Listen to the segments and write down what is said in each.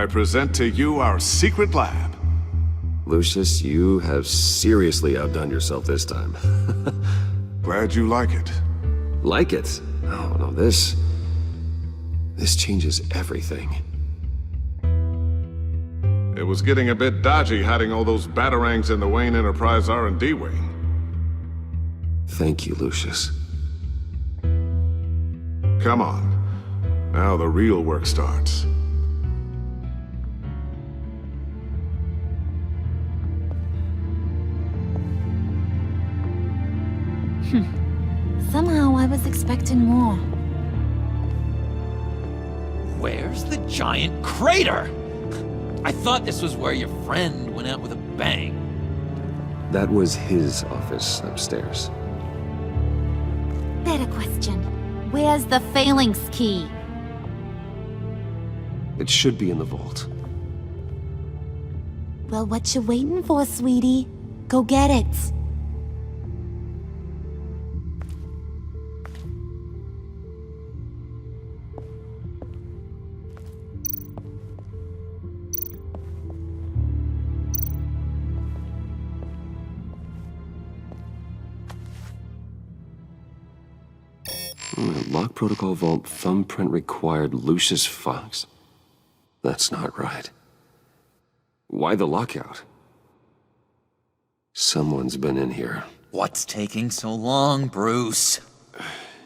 I present to you our secret lab. Lucius, you have seriously outdone yourself this time. Glad you like it. Like it? Oh, no, this changes everything. It was getting a bit dodgy hiding all those batarangs in the Wayne Enterprise R&D wing. Thank you, Lucius. Come on. Now the real work starts. Somehow I was expecting more. Where's the giant crater? I thought this was where your friend went out with a bang. That was his office upstairs. Better question. Where's the phalanx key? It should be in the vault. Well, what you waiting for, sweetie? Go get it. Lock protocol vault thumbprint required Lucius Fox? That's not right. Why the lockout? Someone's been in here. What's taking so long, Bruce?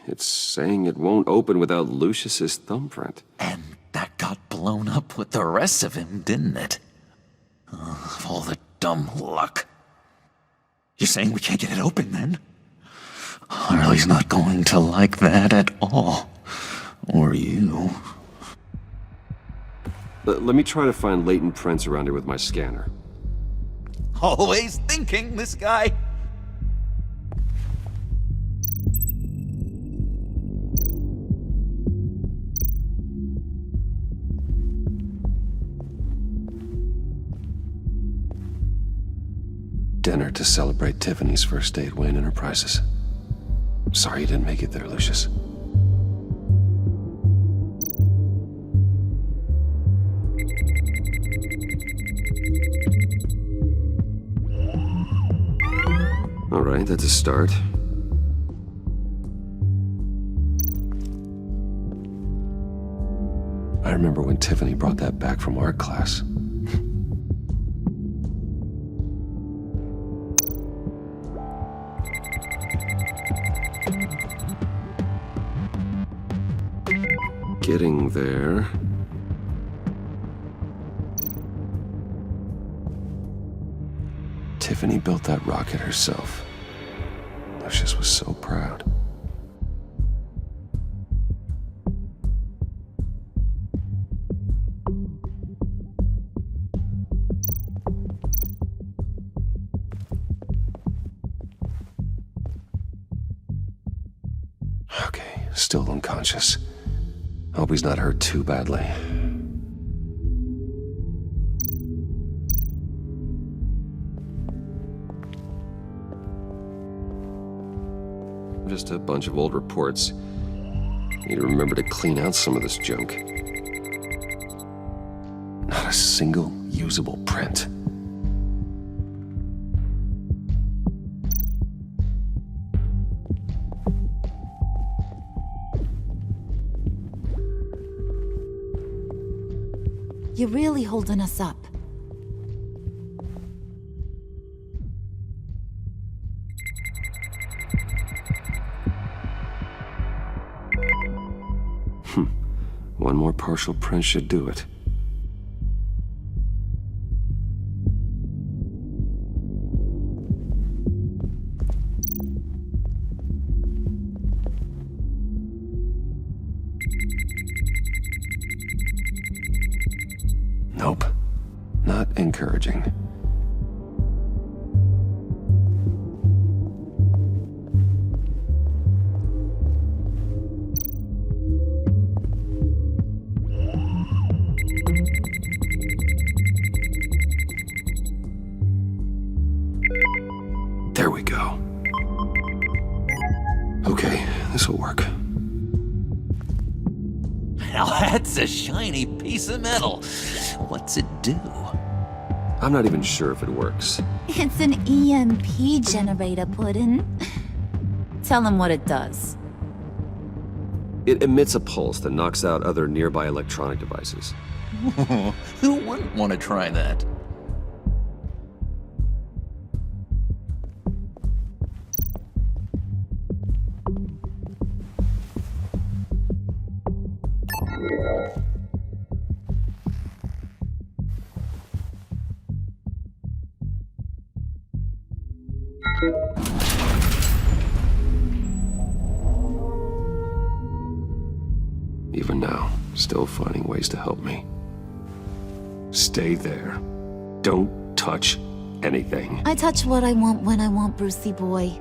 It's saying it won't open without Lucius's thumbprint. And that got blown up with the rest of him, didn't it? Oh, all the dumb luck. You're saying we can't get it open, then? Harley's not going to like that at all. Or you. Let me try to find latent prints around here with my scanner. Always thinking, this guy. Dinner to celebrate Tiffany's first day at Wayne Enterprises. Sorry you didn't make it there, Lucius. All right, that's a start. I remember when Tiffany brought that back from art class. Getting there. Tiffany built that rocket herself. Lucius was so proud. Okay, still unconscious. Hope he's not hurt too badly. Just a bunch of old reports. Need to remember to clean out some of this junk. Not a single usable print. You're really holding us up. One more partial print should do it. Nope. Not encouraging. There we go. Okay, this'll work. Now that's a shiny piece of metal. What's it do? I'm not even sure if it works. It's an EMP generator, Puddin'. Tell him what it does. It emits a pulse that knocks out other nearby electronic devices. Who wouldn't want to try that? Even now, still finding ways to help me. Stay there. Don't touch anything. I touch what I want when I want, Brucey boy.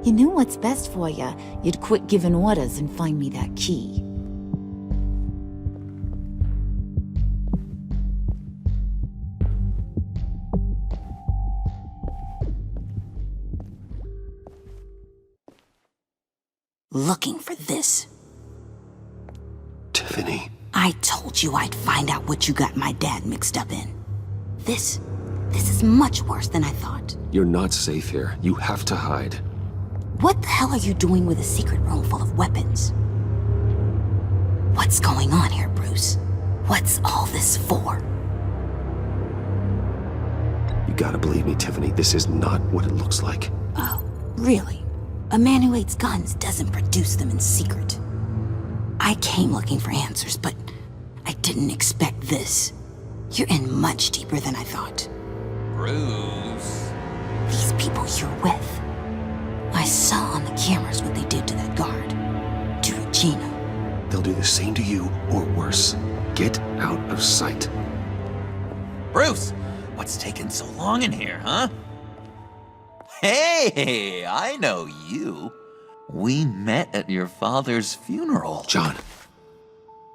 You knew what's best for you. You'd quit giving orders and find me that key. Looking for this. Tiffany. I told you I'd find out what you got my dad mixed up in. This is much worse than I thought. You're not safe here. You have to hide. What the hell are you doing with a secret room full of weapons? What's going on here, Bruce? What's all this for? You gotta believe me, Tiffany. This is not what it looks like. Oh, really? A man who hates guns doesn't produce them in secret. I came looking for answers, but I didn't expect this. You're in much deeper than I thought. Bruce. These people you're with. I saw on the cameras what they did to that guard. To Regina. They'll do the same to you, or worse. Get out of sight. Bruce, what's taking so long in here, huh? Hey, I know you. We met at your father's funeral. John.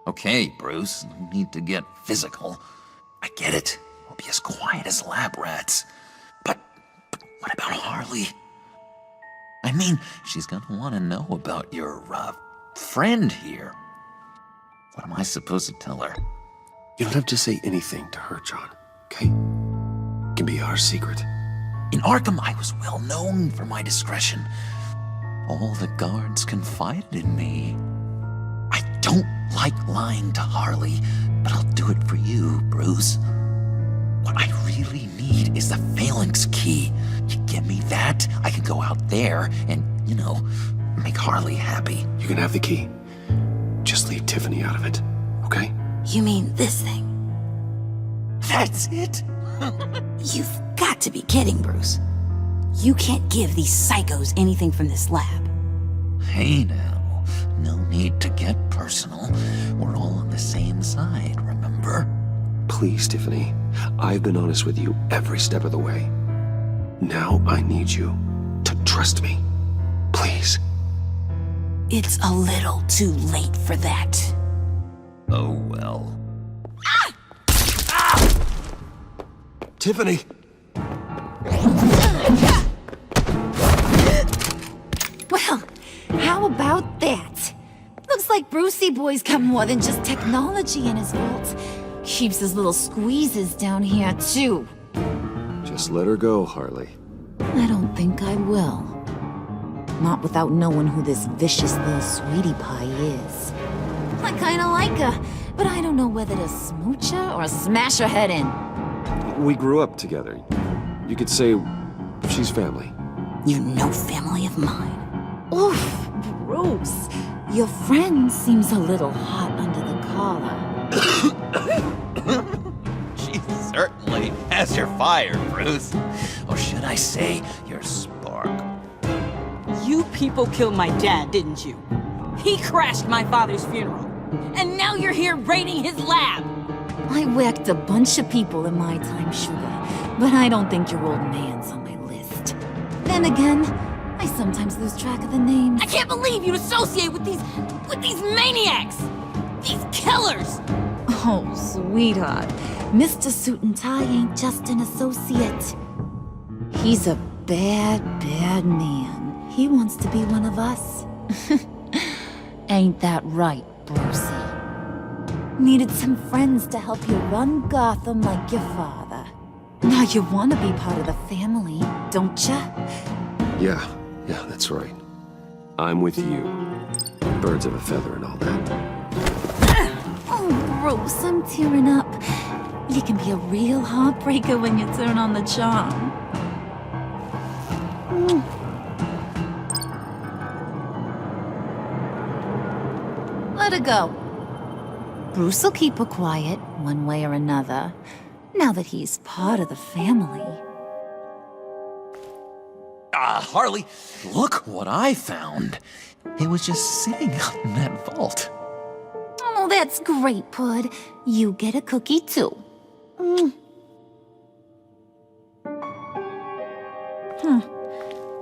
Okay, Bruce, no need to get physical. I get it. We'll be as quiet as lab rats. But what about Harley? I mean, she's gonna want to know about your, friend here. What am I supposed to tell her? You don't have to say anything to her, John, okay? It can be our secret. In Arkham, I was well known for my discretion. All the guards confided in me. I don't like lying to Harley, but I'll do it for you, Bruce. What I really need is the phalanx key. You give me that, I can go out there and, make Harley happy. You can have the key. Just leave Tiffany out of it, okay? You mean this thing? That's it? You've got to be kidding, Bruce. You can't give these psychos anything from this lab. Hey now, no need to get personal. We're all on the same side, remember? Please, Tiffany. I've been honest with you every step of the way. Now I need you to trust me. Please. It's a little too late for that. Oh well. Tiffany! Well, how about that? Looks like Brucey boy's got more than just technology in his vault. Keeps his little squeezes down here, too. Just let her go, Harley. I don't think I will. Not without knowing who this vicious little sweetie pie is. I kinda like her, but I don't know whether to smooch her or smash her head in. We grew up together. You could say she's family. You know family of mine. Oof, Bruce. Your friend seems a little hot under the collar. She certainly has your fire, Bruce. Or should I say, your spark. You people killed my dad, didn't you? He crashed my father's funeral. And now you're here raiding his lab! I whacked a bunch of people in my time, sugar, but I don't think your old man's on my list. Then again, I sometimes lose track of the names. I can't believe you associate with these maniacs! These killers! Oh, sweetheart. Mr. Suit and Tie ain't just an associate. He's a bad, bad man. He wants to be one of us. Ain't that right, Brucey? Needed some friends to help you run Gotham like your father. Now you want to be part of the family, don't ya? Yeah, that's right. I'm with you. Birds of a feather and all that. Oh, Bruce, I'm tearing up. You can be a real heartbreaker when you turn on the charm. Let her go. Bruce will keep her quiet, one way or another, now that he's part of the family. Harley, look what I found. It was just sitting out in that vault. Oh, that's great, Pud. You get a cookie, too.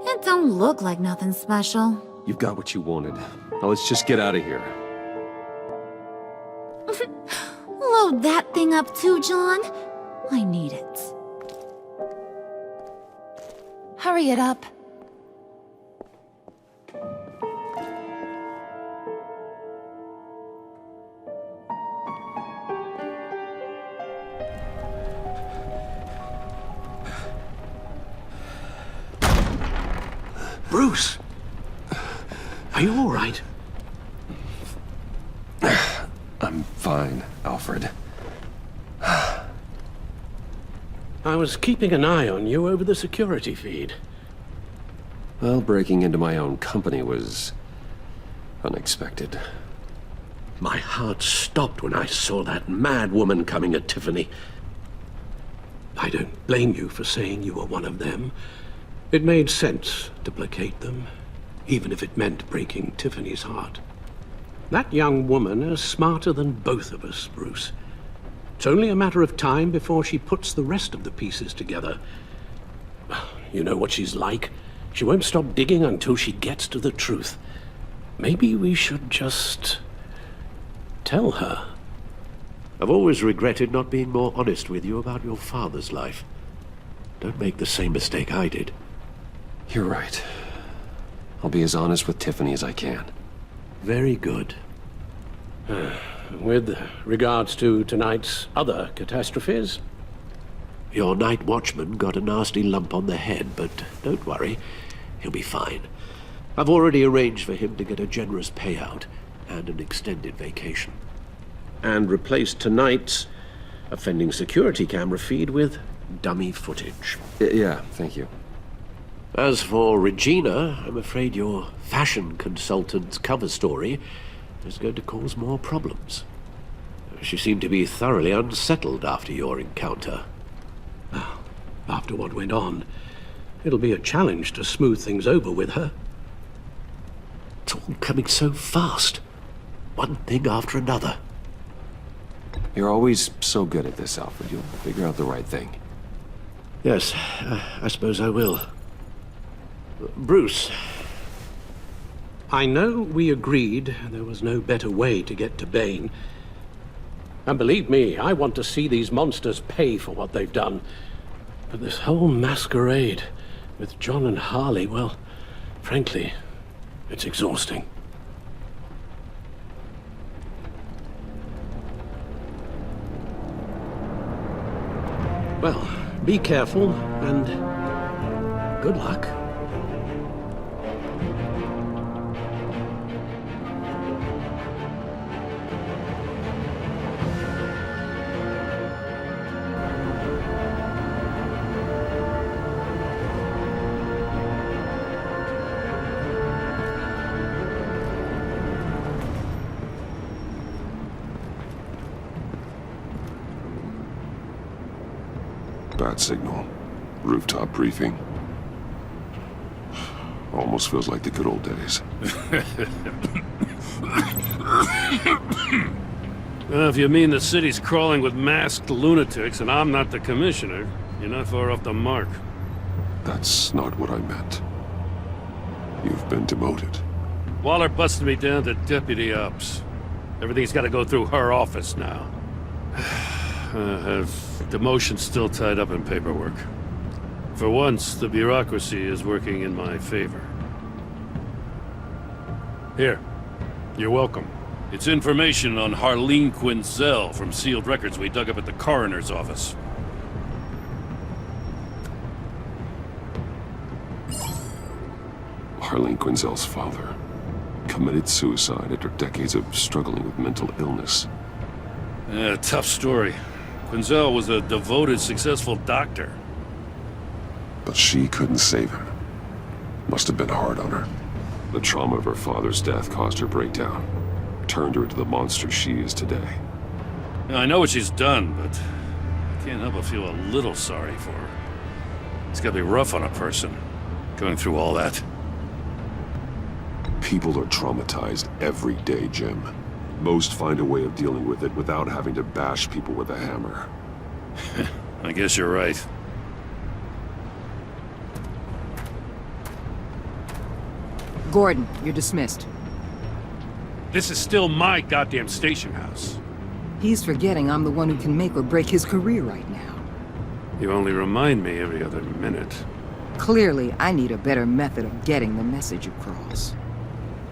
It don't look like nothing special. You've got what you wanted. Now let's just get out of here. Load that thing up too, John. I need it. Hurry it up. Bruce! Are you all right? I'm fine, Alfred. I was keeping an eye on you over the security feed. Well, breaking into my own company was unexpected. My heart stopped when I saw that mad woman coming at Tiffany. I don't blame you for saying you were one of them. It made sense to placate them, even if it meant breaking Tiffany's heart. That young woman is smarter than both of us, Bruce. It's only a matter of time before she puts the rest of the pieces together. You know what she's like. She won't stop digging until she gets to the truth. Maybe we should just tell her. I've always regretted not being more honest with you about your father's life. Don't make the same mistake I did. You're right. I'll be as honest with Tiffany as I can. Very good. With regards to tonight's other catastrophes? Your night watchman got a nasty lump on the head, but don't worry, he'll be fine. I've already arranged for him to get a generous payout and an extended vacation. And replaced tonight's offending security camera feed with dummy footage. Yeah, thank you. As for Regina, I'm afraid your fashion consultant's cover story is going to cause more problems. She seemed to be thoroughly unsettled after your encounter. After what went on, it'll be a challenge to smooth things over with her. It's all coming so fast. One thing after another. You're always so good at this, Alfred. You'll figure out the right thing. Yes, I suppose I will. Bruce, I know we agreed there was no better way to get to Bane. And believe me, I want to see these monsters pay for what they've done. But this whole masquerade with John and Harley, well, frankly, it's exhausting. Well, be careful and good luck. Bad signal. Rooftop briefing. Almost feels like the good old days. Well, if you mean the city's crawling with masked lunatics and I'm not the commissioner, you're not far off the mark. That's not what I meant. You've been demoted. Waller busted me down to deputy ops. Everything's got to go through her office now. Have demotion still tied up in paperwork. For once, the bureaucracy is working in my favor. Here, you're welcome. It's information on Harleen Quinzel from sealed records we dug up at the coroner's office. Harleen Quinzel's father committed suicide after decades of struggling with mental illness. Yeah, tough story. Quinzel was a devoted, successful doctor. But she couldn't save him. Must have been hard on her. The trauma of her father's death caused her breakdown. Turned her into the monster she is today. I know what she's done, but I can't help but feel a little sorry for her. It's gotta be rough on a person, going through all that. People are traumatized every day, Jim. Most find a way of dealing with it without having to bash people with a hammer. I guess you're right. Gordon, you're dismissed. This is still my goddamn station house. He's forgetting I'm the one who can make or break his career right now. You only remind me every other minute. Clearly, I need a better method of getting the message across.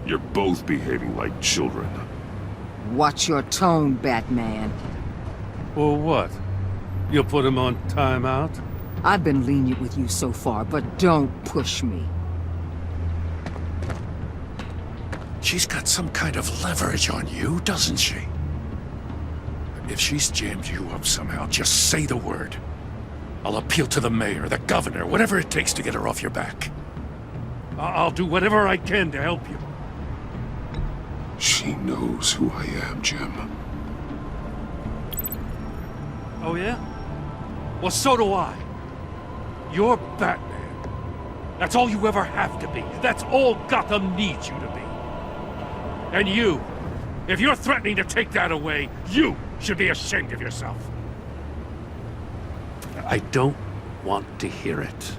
You're both behaving like children. Watch your tone, Batman. Or what? You'll put him on timeout? I've been lenient with you so far, but don't push me. She's got some kind of leverage on you, doesn't she? If she's jammed you up somehow, just say the word. I'll appeal to the mayor, the governor, whatever it takes to get her off your back. I'll do whatever I can to help you. She knows who I am, Jim. Oh yeah? Well, so do I. You're Batman. That's all you ever have to be. That's all Gotham needs you to be. And you, if you're threatening to take that away, you should be ashamed of yourself. I don't want to hear it.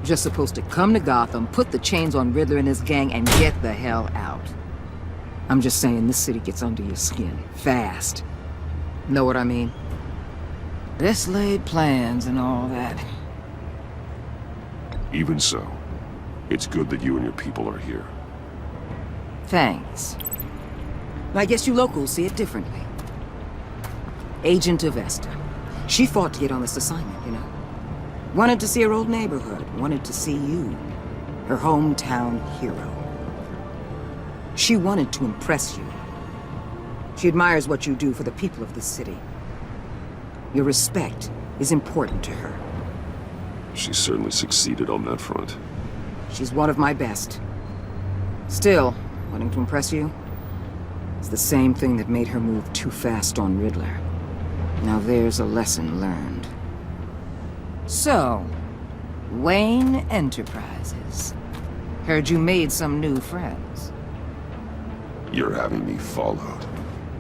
Just supposed to come to Gotham, put the chains on Riddler and his gang, and get the hell out. I'm just saying this city gets under your skin. Fast. Know what I mean? Best laid plans and all that. Even so, it's good that you and your people are here. Thanks. I guess you locals see it differently. Agent Avesta. She fought to get on this assignment, you know? Wanted to see her old neighborhood. Wanted to see you. Her hometown hero. She wanted to impress you. She admires what you do for the people of this city. Your respect is important to her. She certainly succeeded on that front. She's one of my best. Still, wanting to impress you? It's the same thing that made her move too fast on Riddler. Now there's a lesson learned. So, Wayne Enterprises. Heard you made some new friends. You're having me followed.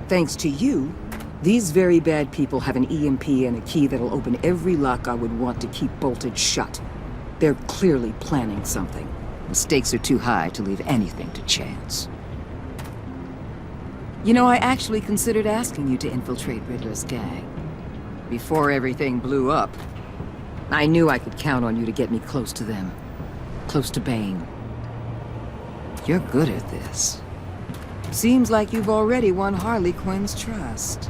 Thanks to you, these very bad people have an EMP and a key that'll open every lock I would want to keep bolted shut. They're clearly planning something. The stakes are too high to leave anything to chance. You know, I actually considered asking you to infiltrate Riddler's gang. Before everything blew up, I knew I could count on you to get me close to them. Close to Bane. You're good at this. Seems like you've already won Harley Quinn's trust.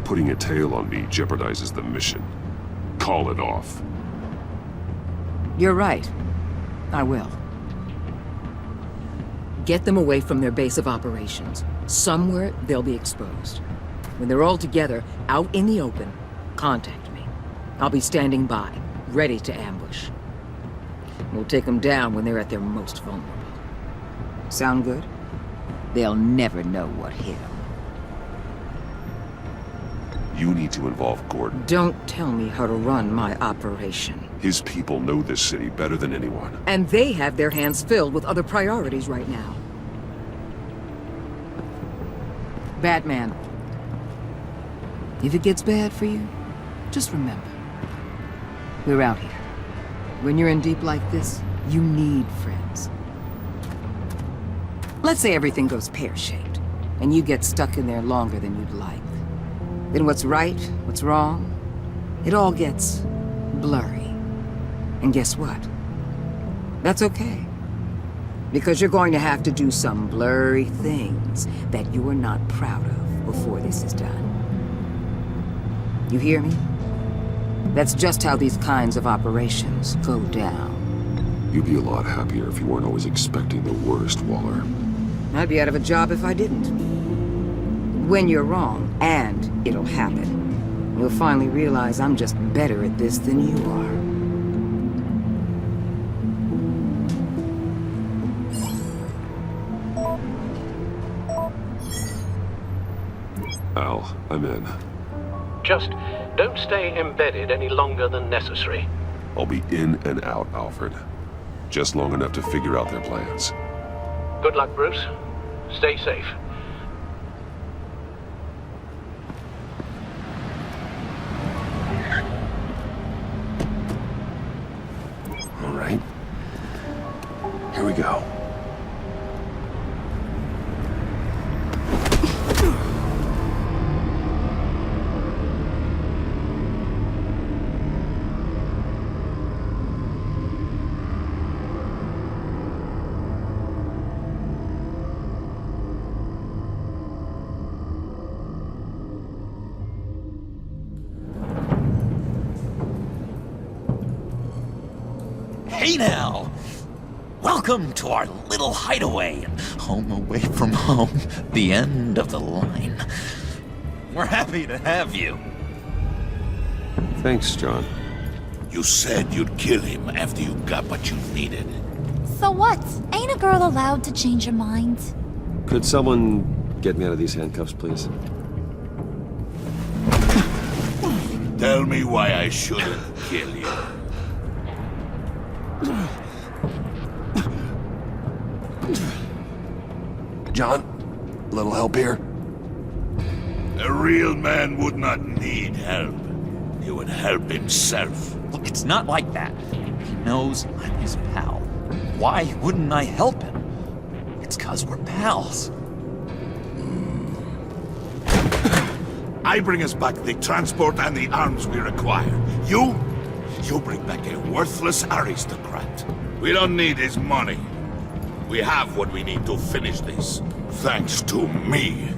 Putting a tail on me jeopardizes the mission. Call it off. You're right. I will. Get them away from their base of operations. Somewhere they'll be exposed. When they're all together, out in the open, contact me. I'll be standing by, ready to ambush. We'll take them down when they're at their most vulnerable. Sound good? They'll never know what hit them. You need to involve Gordon. Don't tell me how to run my operation. His people know this city better than anyone. And they have their hands filled with other priorities right now. Batman. If it gets bad for you, just remember. We're out here. When you're in deep like this, you need friends. Let's say everything goes pear-shaped, and you get stuck in there longer than you'd like. Then what's right, what's wrong, it all gets blurry. And guess what? That's okay. Because you're going to have to do some blurry things that you are not proud of before this is done. You hear me? That's just how these kinds of operations go down. You'd be a lot happier if you weren't always expecting the worst, Waller. I'd be out of a job if I didn't. When you're wrong, and it'll happen, you'll finally realize I'm just better at this than you are. Al, I'm in. Just don't stay embedded any longer than necessary. I'll be in and out, Alfred. Just long enough to figure out their plans. Good luck, Bruce. Stay safe. All right. Here we go. Hey now! Welcome to our little hideaway, home away from home, the end of the line. We're happy to have you. Thanks, John. You said you'd kill him after you got what you needed. So what? Ain't a girl allowed to change her mind? Could someone get me out of these handcuffs, please? Tell me why I shouldn't kill you. John, a little help here? A real man would not need help. He would help himself. Look, it's not like that. He knows I'm his pal. Why wouldn't I help him? It's 'cause we're pals. I bring us back the transport and the arms we require. You bring back a worthless aristocrat. We don't need his money. We have what we need to finish this. Thanks to me.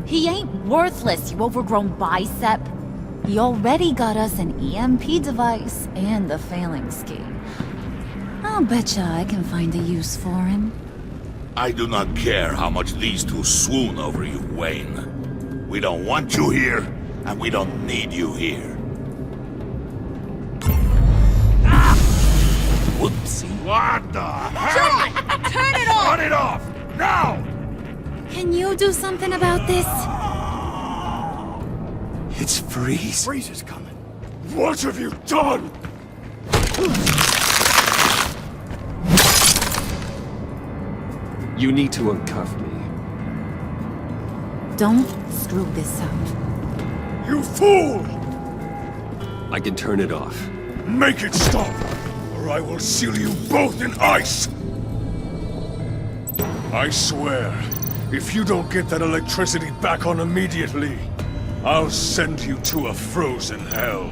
He ain't worthless, you overgrown bicep. He already got us an EMP device and the phalanx key. I'll betcha I can find a use for him. I do not care how much these two swoon over you, Wayne. We don't want you here, and we don't need you here. Whoopsie. What the hell? John! Turn it off! Turn it off! Now! Can you do something about this? It's Freeze. Freeze is coming. What have you done? You need to uncuff me. Don't screw this up. You fool! I can turn it off. Make it stop, or I will seal you both in ice! I swear, if you don't get that electricity back on immediately, I'll send you to a frozen hell.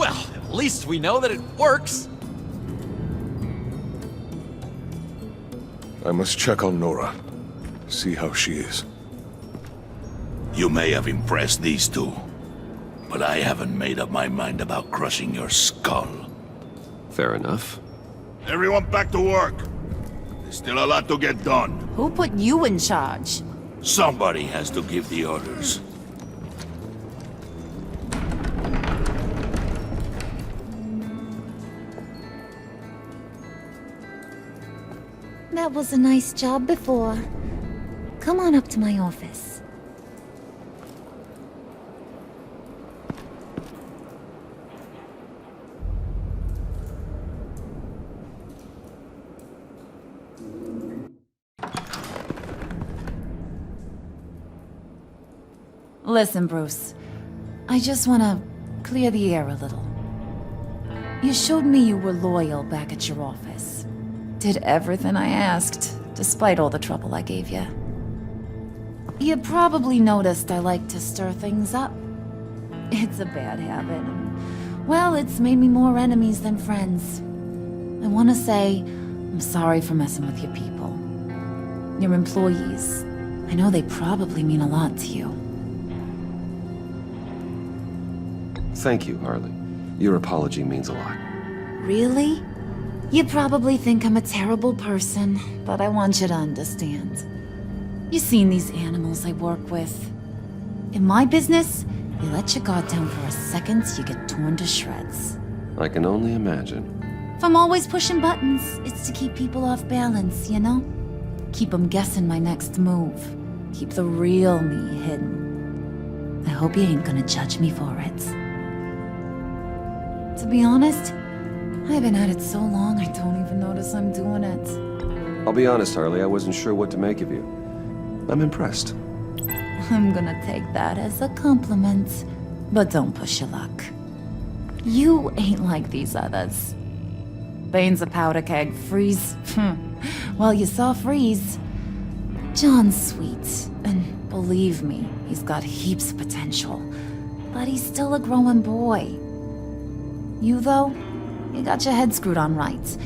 At least we know that it works. I must check on Nora. See how she is. You may have impressed these two, but I haven't made up my mind about crushing your skull. Fair enough. Everyone back to work. There's still a lot to get done. Who put you in charge? Somebody has to give the orders. That was a nice job before. Come on up to my office. Listen, Bruce. I just want to clear the air a little. You showed me you were loyal back at your office. Did everything I asked, despite all the trouble I gave you. You probably noticed I like to stir things up. It's a bad habit, and, well, it's made me more enemies than friends. I want to say I'm sorry for messing with your people. Your employees. I know they probably mean a lot to you. Thank you, Harley. Your apology means a lot. Really? You probably think I'm a terrible person, but I want you to understand. You've seen these animals I work with. In my business, you let your guard down for a second, you get torn to shreds. I can only imagine. If I'm always pushing buttons, it's to keep people off balance, you know? Keep them guessing my next move. Keep the real me hidden. I hope you ain't gonna judge me for it. To be honest, I've been at it so long I don't even notice I'm doing it. I'll be honest, Harley, I wasn't sure what to make of you. I'm impressed. I'm gonna take that as a compliment, but don't push your luck. You ain't like these others. Bane's a powder keg, Freeze. Well, you saw Freeze. John's sweet, and believe me, he's got heaps of potential. But he's still a growing boy. You, though, you got your head screwed on right.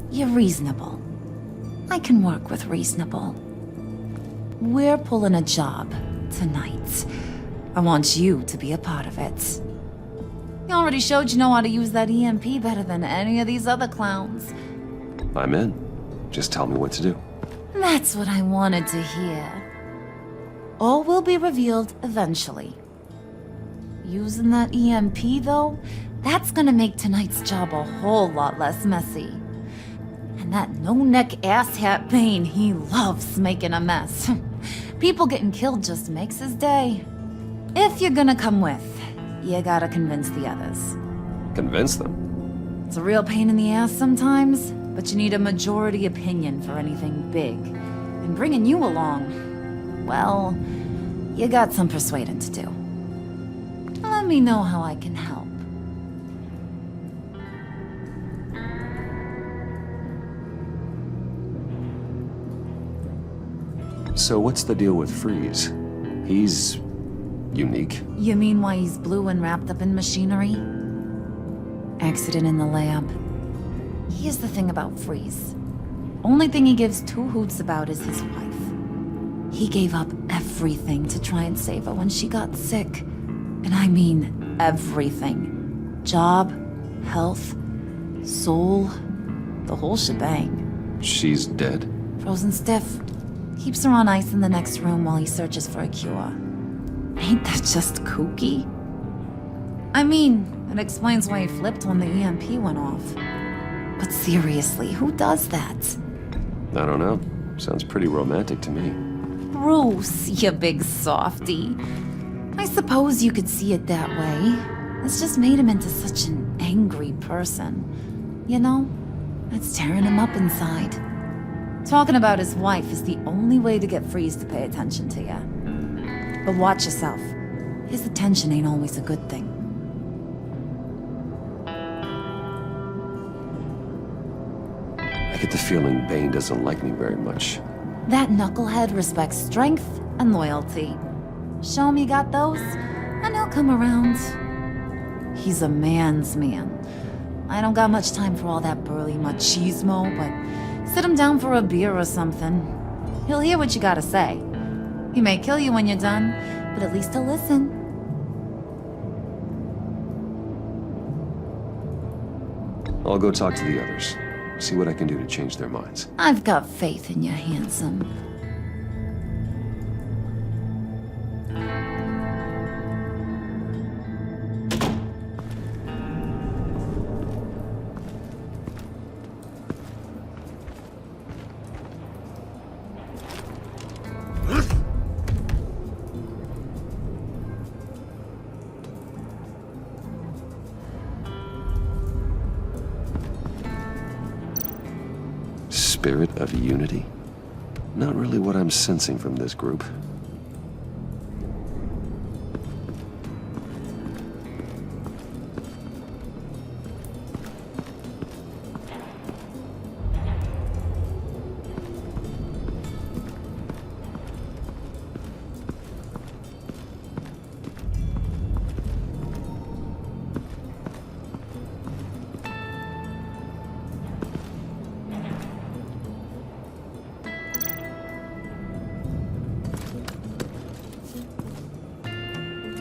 You're reasonable. I can work with reasonable. We're pulling a job tonight. I want you to be a part of it. You already showed you know how to use that EMP better than any of these other clowns. I'm in. Just tell me what to do. That's what I wanted to hear. All will be revealed eventually. Using that EMP, though, that's gonna make tonight's job a whole lot less messy. And that no-neck asshat Bane, he loves making a mess. People getting killed just makes his day. If you're gonna come with, you gotta convince the others. Convince them? It's a real pain in the ass sometimes, but you need a majority opinion for anything big. And bringing you along, well, you got some persuading to do. Let me know how I can help. So what's the deal with Freeze? He's unique. You mean why he's blue and wrapped up in machinery? Accident in the lab. Here's the thing about Freeze. Only thing he gives two hoots about is his wife. He gave up everything to try and save her when she got sick. And I mean everything. Job, health, soul, the whole shebang. She's dead? Frozen stiff. Keeps her on ice in the next room while he searches for a cure. Ain't that just kooky? I mean, it explains why he flipped when the EMP went off. But seriously, who does that? I don't know. Sounds pretty romantic to me. Bruce, you big softy. I suppose you could see it that way. It's just made him into such an angry person. You know, it's tearing him up inside. Talking about his wife is the only way to get Freeze to pay attention to you. But watch yourself. His attention ain't always a good thing. I get the feeling Bane doesn't like me very much. That knucklehead respects strength and loyalty. Show him you got those, and he'll come around. He's a man's man. I don't got much time for all that burly machismo, but sit him down for a beer or something. He'll hear what you gotta say. He may kill you when you're done, but at least he'll listen. I'll go talk to the others. See what I can do to change their minds. I've got faith in you, handsome. spirit of unity? Not really what I'm sensing from this group.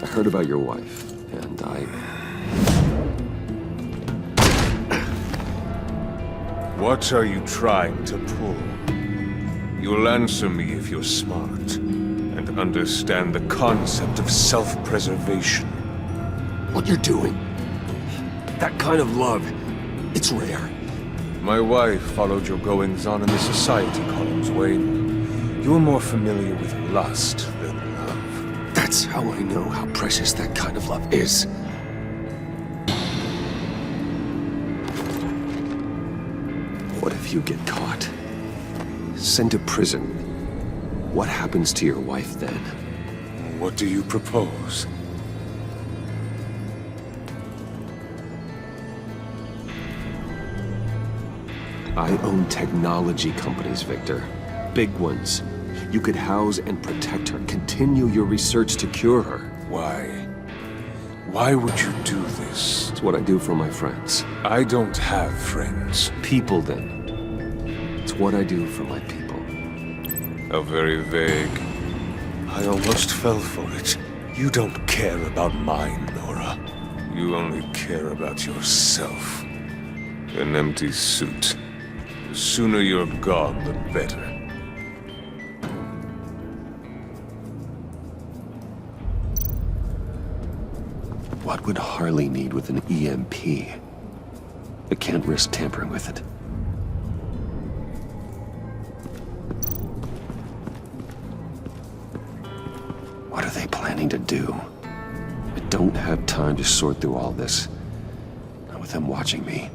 I heard about your wife, and What are you trying to pull? You'll answer me if you're smart, and understand the concept of self-preservation. what you're doing, that kind of love, it's rare. My wife followed your goings-on in the society columns, Wayne. You are more familiar with lust than love. That's how I know how precious that kind of love is. What if you get caught? Sent to prison. What happens to your wife then? What do you propose? I own technology companies, Victor. Big ones. You could house and protect her, continue your research to cure her. Why? Why would you do this? It's what I do for my friends. I don't have friends. People, then. It's what I do for my people. How very vague. I almost fell for it. You don't care about mine, Nora. You only care about yourself. An empty suit. The sooner you're gone, the better. What would Harley need with an EMP? I can't risk tampering with it. What are they planning to do? I don't have time to sort through all this. Not with them watching me.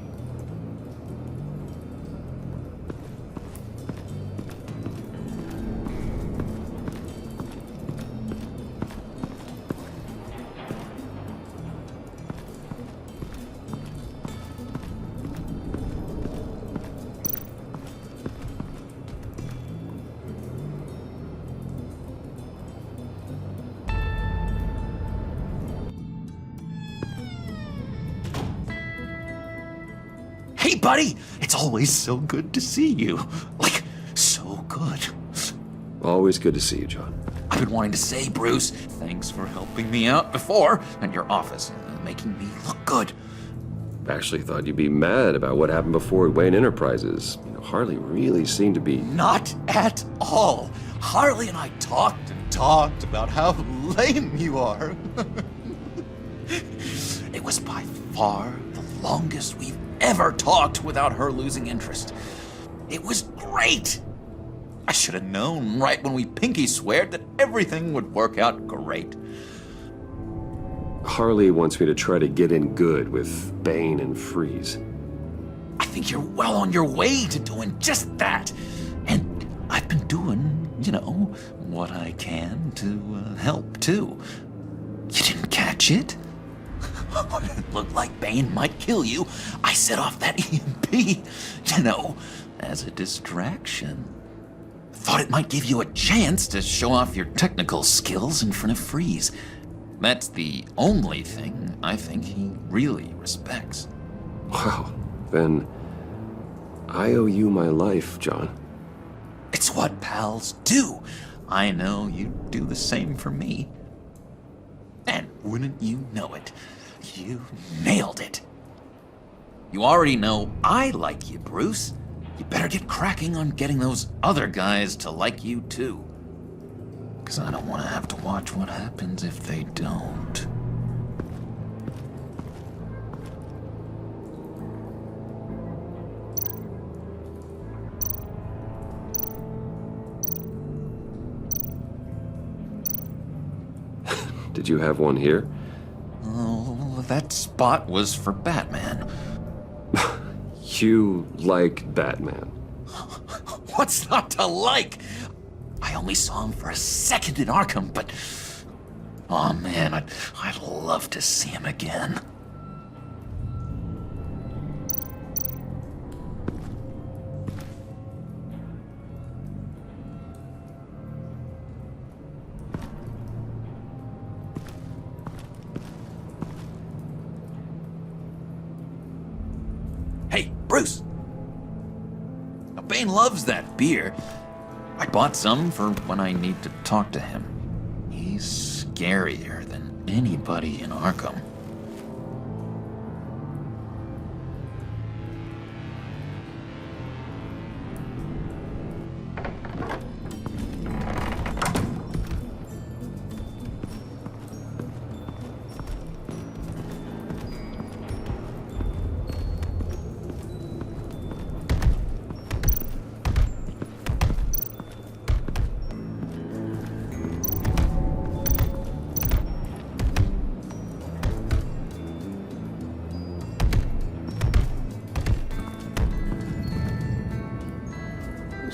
Hey, buddy! It's always so good to see you. Like, so good. Always good to see you, John. I've been wanting to say, Bruce, thanks for helping me out before, and your office, making me look good. Actually thought you'd be mad about what happened before at Wayne Enterprises. You know, Harley really seemed to be... Not at all. Harley and I talked and talked about how lame you are. It was by far the longest we've ever talked without her losing interest. It was great. I should have known right when we pinky sweared that everything would work out great. Harley wants me to try to get in good with Bane and Freeze. I think you're well on your way to doing just that. And I've been doing, you know, what I can to help too. You didn't catch it? When it looked like Bane might kill you, I set off that EMP, you know, as a distraction. Thought it might give you a chance to show off your technical skills in front of Freeze. That's the only thing I think he really respects. Wow, then I owe you my life, John. It's what pals do. I know you'd do the same for me. And wouldn't you know it, you nailed it. You already know I like you, Bruce. You better get cracking on getting those other guys to like you too. 'Cause I don't want to have to watch what happens if they don't. Did you have one here? Oh, that spot was for Batman. You like Batman? What's not to like? I only saw him for a second in Arkham, but... oh man, I'd love to see him again. Hey, Bruce! Now, Bane loves that beer. I bought some for when I need to talk to him. He's scarier than anybody in Arkham.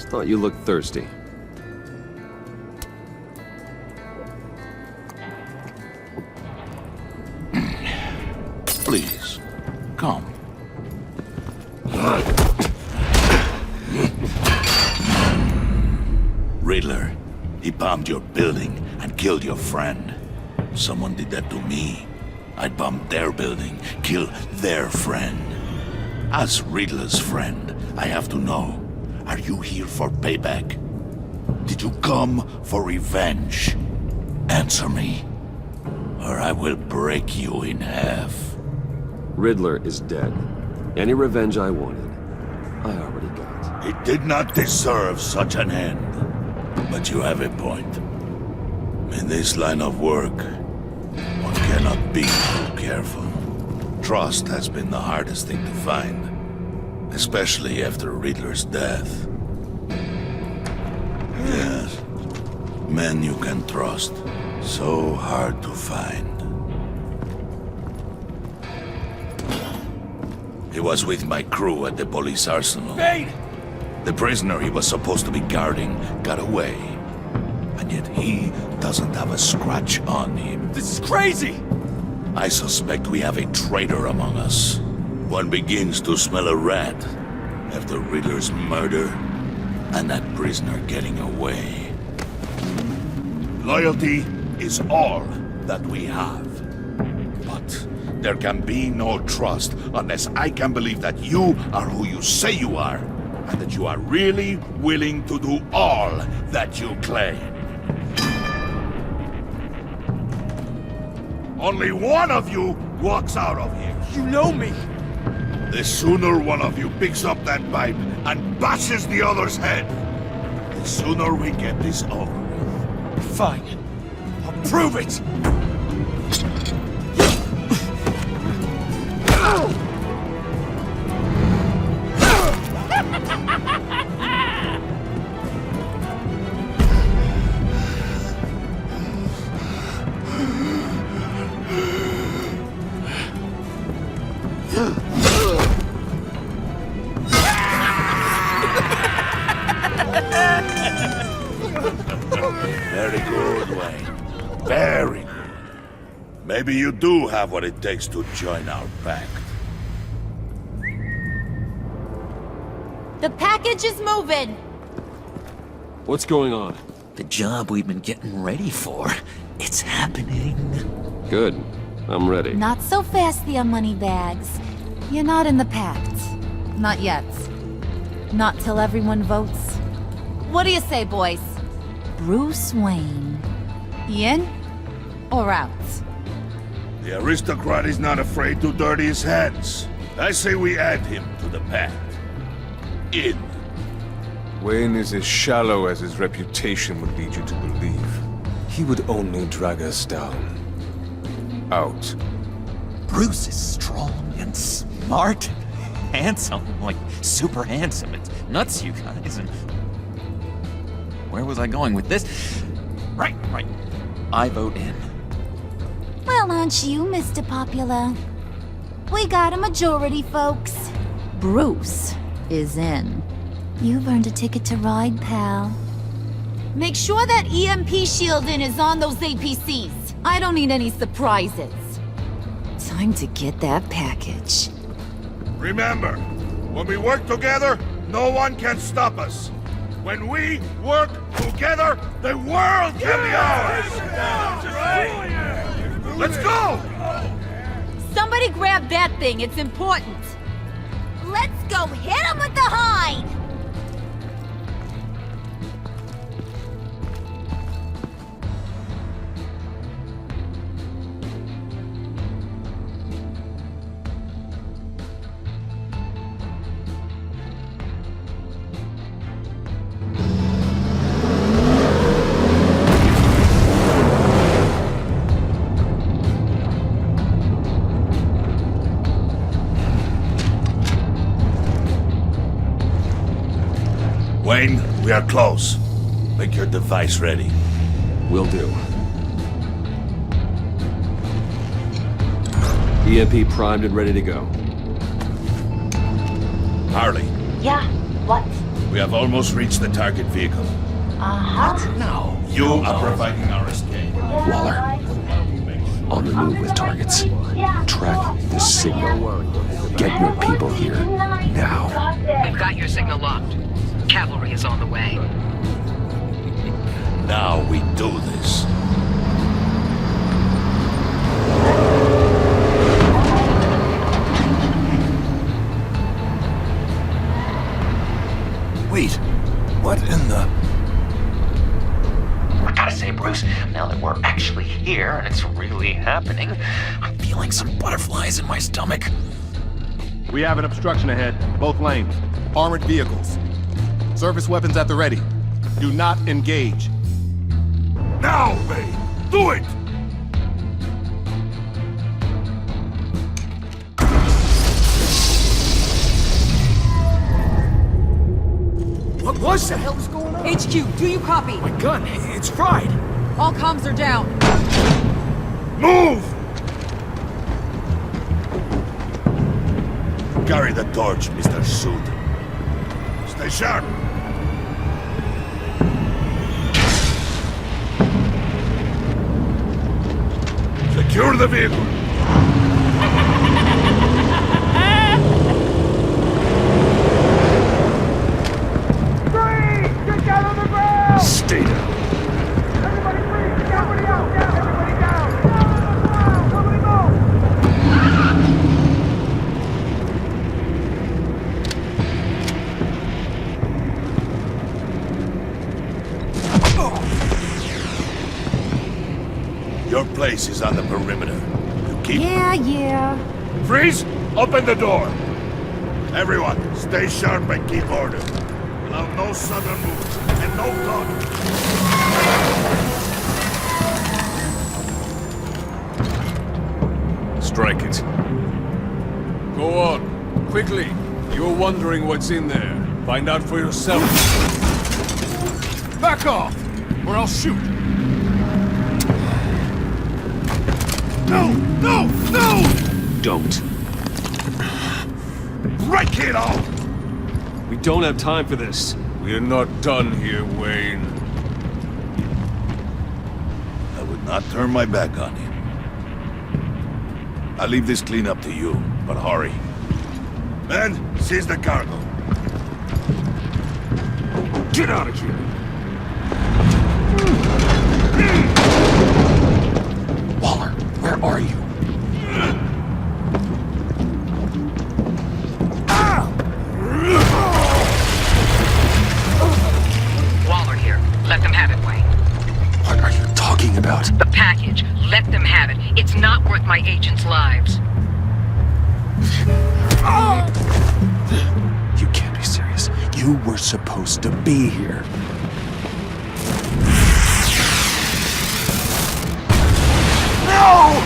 Thought you looked thirsty. Please, come. Riddler, he bombed your building and killed your friend. Someone did that to me. I'd bomb their building, kill their friend. As Riddler's friend, I have to know. Are you here for payback? Did you come for revenge? Answer me, or I will break you in half. Riddler is dead. Any revenge I wanted, I already got. He did not deserve such an end. But you have a point. In this line of work, one cannot be too careful. Trust has been the hardest thing to find. Especially after Riddler's death. Yes. Men you can trust. So hard to find. He was with my crew at the police arsenal. Bane! The prisoner he was supposed to be guarding got away. And yet he doesn't have a scratch on him. This is crazy! I suspect we have a traitor among us. One begins to smell a rat after Riddler's murder and that prisoner getting away. Loyalty is all that we have. But there can be no trust unless I can believe that you are who you say you are, and that you are really willing to do all that you claim. Only one of you walks out of here. You know me! The sooner one of you picks up that pipe and bashes the other's head, the sooner we get this over with. Fine. I'll prove it! Very good, Wayne. Very good. Maybe you do have what it takes to join our pact. The package is moving! What's going on? The job we've been getting ready for. It's happening. Good. I'm ready. Not so fast, the Moneybags. You're not in the pact. Not yet. Not till everyone votes. What do you say, boys? Bruce Wayne. In or out? The aristocrat is not afraid to dirty his hands. I say we add him to the pact. In. Wayne is as shallow as his reputation would lead you to believe. He would only drag us down. Out. Bruce is strong and smart and handsome, like super handsome. It's nuts, you guys. And where was I going with this? Right. I vote in. Well, aren't you, Mr. Popular? We got a majority, folks. Bruce is in. You've earned a ticket to ride, pal. Make sure that EMP shielding is on those APCs. I don't need any surprises. Time to get that package. Remember, when we work together, no one can stop us. When we work together, the world can be ours! Let's go! Somebody grab that thing, it's important. Let's go hit him with the hide! Wayne, we are close. Make your device ready. Will do. EMP primed and ready to go. Harley, Yeah, what? we have almost reached the target vehicle. Uh-huh. Now, you are providing our escape. Waller, on the move with targets. Track the signal. Get your people here, now. We've got your signal locked. Cavalry is on the way. Now we do this. Wait, what in the... I gotta say, Bruce, now that we're actually here and it's really happening, I'm feeling some butterflies in my stomach. We have an obstruction ahead, both lanes. Armored vehicles. Service weapons at the ready. Do not engage. Now, Wayne! Do it! What was that? What the hell is going on? HQ, do you copy? My gun, it's fried. All comms are down. Move! Carry the torch, Mr. Suit. Stay sharp. Secure the vehicle. Get down on the ground! Stay down. Everybody freeze! Everybody out! Down! Everybody down! Down on the ground! Somebody move! Your place is on the perimeter. You keep... Yeah. Freeze! Open the door! Everyone, stay sharp and keep order. Allow no sudden moves, and no talking. Strike it. Go on. Quickly. You're wondering what's in there. Find out for yourself. Back off, or I'll shoot. No! No! No! Don't. Break it off! We don't have time for this. We're not done here, Wayne. I would not turn my back on you. I'll leave this clean up to you, but hurry. Men, seize the cargo. Get out of here! Waller, where are you? Waller here. Let them have it, Wayne. What are you talking about? The package. Let them have it. It's not worth my agents' lives. You can't be serious. You were supposed to be here. No!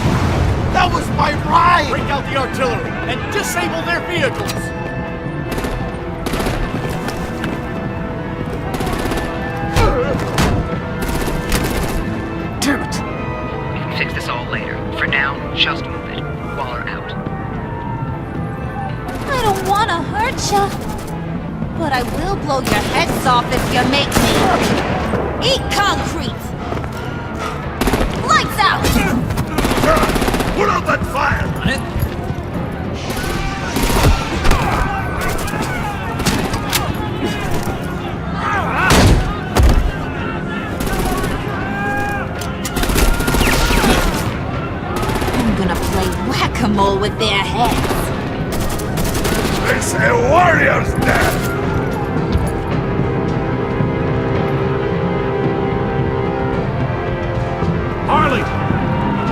That was my ride! Break out the artillery and disable their vehicles! Damn it! We can fix this all later. For now, just move it. Waller out. I don't want to hurt ya, but I will blow your heads off if you make me. Eat concrete! Lights out! Put out that fire! On it. I'm gonna play whack-a-mole with their heads. It's a warrior's death! Harley!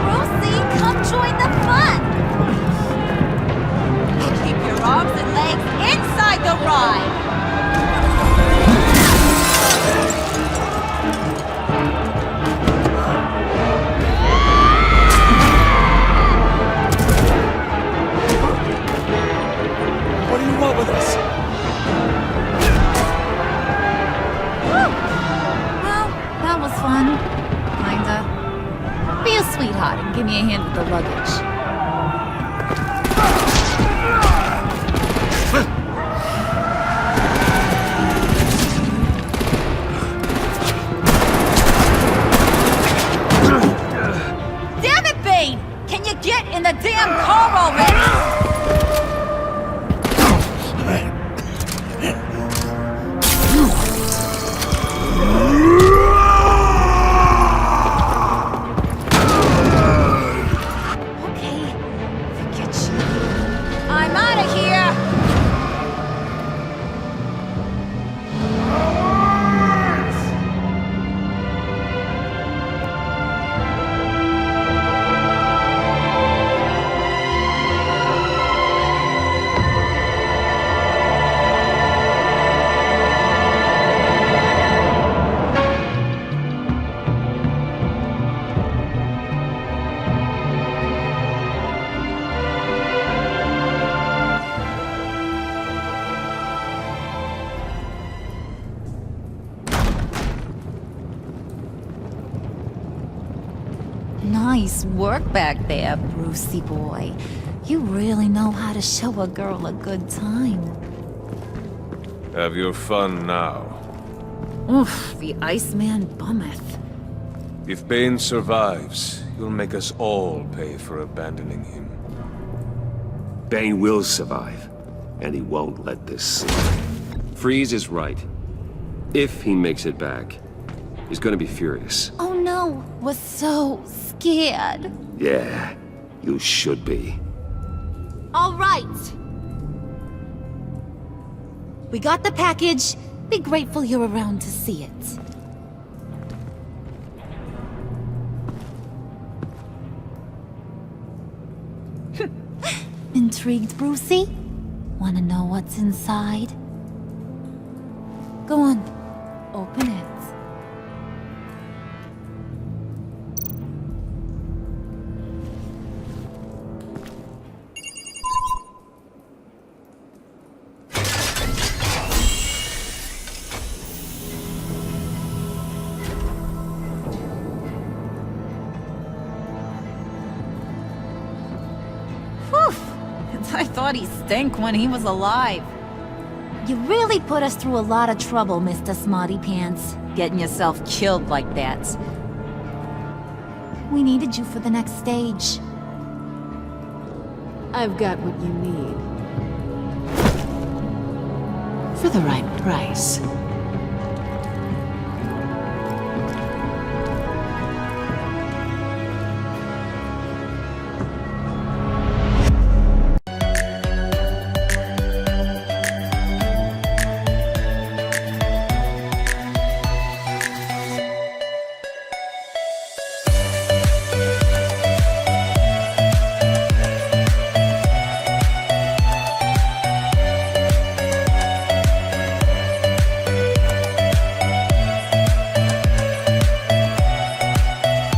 Rosie, come join the fun! Keep your arms and legs inside the ride! What do you want with us? Well, that was fun. Kinda. Be a sweetheart and give me a hand with the luggage. Damn it, Bane! Can you get in the damn car already? Okay, forget you. I'm out of here! Nice work back there, Brucey boy. You really know how to show a girl a good time. Have your fun now. Oof, the Iceman bummeth. If Bane survives, you'll make us all pay for abandoning him. Bane will survive, and he won't let this slip. Freeze is right. If he makes it back, he's gonna be furious. Oh no, we're so scared. Yeah, you should be. All right. We got the package. Be grateful you're around to see it. Intrigued, Brucey? Wanna know what's inside? Go on, open it. I thought he stank when he was alive. You really put us through a lot of trouble, Mr. Smarty Pants, getting yourself killed like that. We needed you for the next stage. I've got what you need. For the right price.